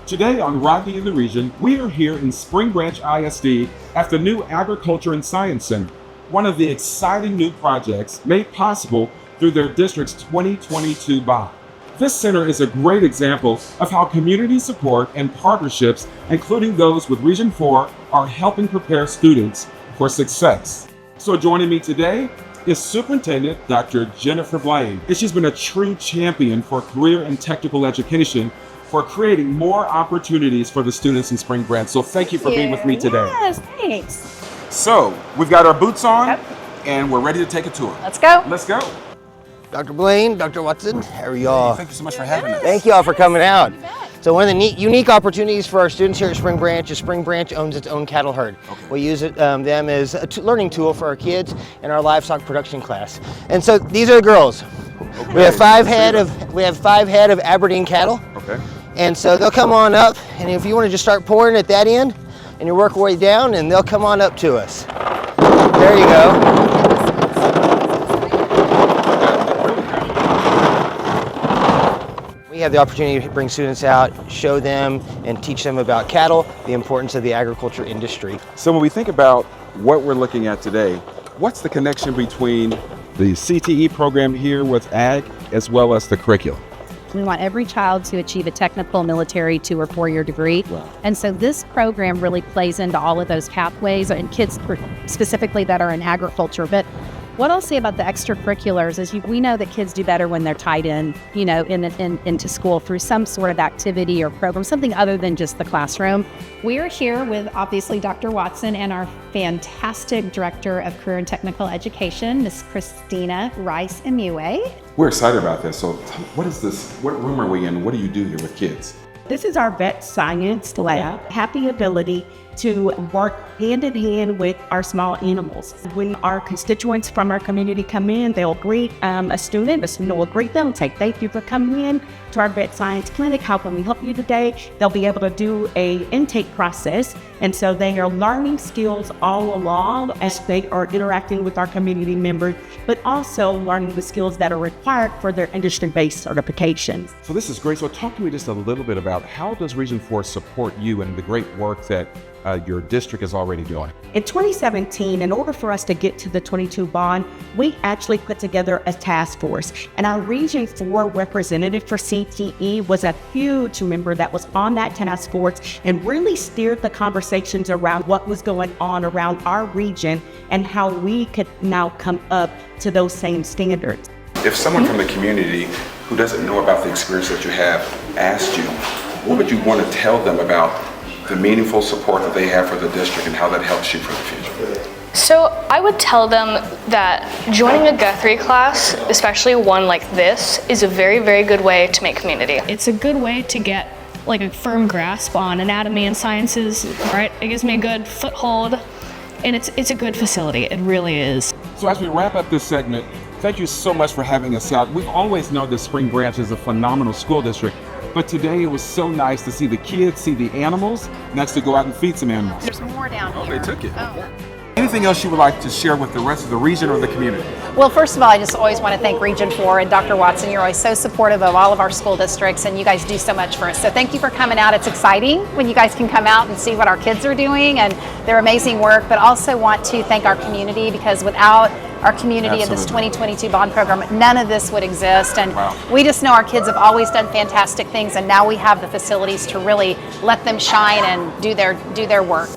Today on Rodney in the Region, we are here in Spring Branch ISD at the new Agriculture and Science Center, one of the exciting new projects made possible through their district's 2022 bond. This center is a great example of how community support and partnerships, including those with Region 4, are helping prepare students for success. So joining me today is Superintendent Dr. Jennifer Blaine. And she's been a true champion for career and technical education for creating more opportunities for the students in Spring Branch. So thank you for being with me today. Yes, thanks. So we've got our boots on, Yep. and we're ready to take a tour. Let's go. Let's go. Dr. Blaine, Dr. Watson, how are y'all? Thank you so much for having us. Thank y'all for coming out. So one of the unique opportunities for our students here at Spring Branch is Spring Branch owns its own cattle herd. Okay. We use them as a learning tool for our kids in our livestock production class. And so these are the girls. Okay. We have five head of Aberdeen cattle. Okay. And so they'll come on up, and if you want to just start pouring at that end, and you work your way down, and they'll come on up to us. There you go. We have the opportunity to bring students out, show them, and teach them about cattle, the importance of the agriculture industry. So when we think about what we're looking at today, what's the connection between the CTE program here with ag as well as the curriculum? We want every child to achieve a technical, military 2 or 4 year degree. Wow. And so this program really plays into all of those pathways, and kids specifically that are in agriculture. But what I'll say about the extracurriculars is we know that kids do better when they're tied in, into school through some sort of activity or program, something other than just the classroom. We're here with obviously Dr. Watson and our fantastic Director of Career and Technical Education, Ms. Christina Rice-Imue. We're excited about this. So what is this? What room are we in? What do you do here with kids? This is our vet science lab. Have the ability to work hand in hand with our small animals. When our constituents from our community come in, they'll greet a student will greet them, say thank you for coming in to our vet science clinic. How can we help you today? They'll be able to do a intake process. And so they are learning skills all along as they are interacting with our community members, but also learning the skills that are required for their industry-based certifications. So this is great. So talk to me just a little bit about how does Region 4 support you and the great work that your district is already doing? In 2017, in order for us to get to the 22 bond, we actually put together a task force. And our Region 4 representative for CTE was a huge member that was on that task force and really steered the conversations around what was going on around our region and how we could now come up to those same standards. If someone from the community who doesn't know about the experience that you have asked you, what would you want to tell them about the meaningful support that they have for the district and how that helps you for the future? So I would tell them that joining a Guthrie class, especially one like this, is a very, very good way to make community. It's a good way to get like a firm grasp on anatomy and sciences, right? It gives me a good foothold, and it's a good facility. It really is. So as we wrap up this segment, thank you so much for having us out. We've always known that Spring Branch is a phenomenal school district, but today it was so nice to see the kids, see the animals, next to go out and feed some animals. There's more down here. They took it. Anything else you would like to share with the rest of the region or the community? Well, first of all, I just always want to thank Region 4 and Dr. Watson. You're always so supportive of all of our school districts, and you guys do so much for us. So thank you for coming out. It's exciting when you guys can come out and see what our kids are doing and their amazing work, but also want to thank our community, because without our community in this 2022 bond program, none of this would exist. And we just know our kids have always done fantastic things, and now we have the facilities to really let them shine and do their work.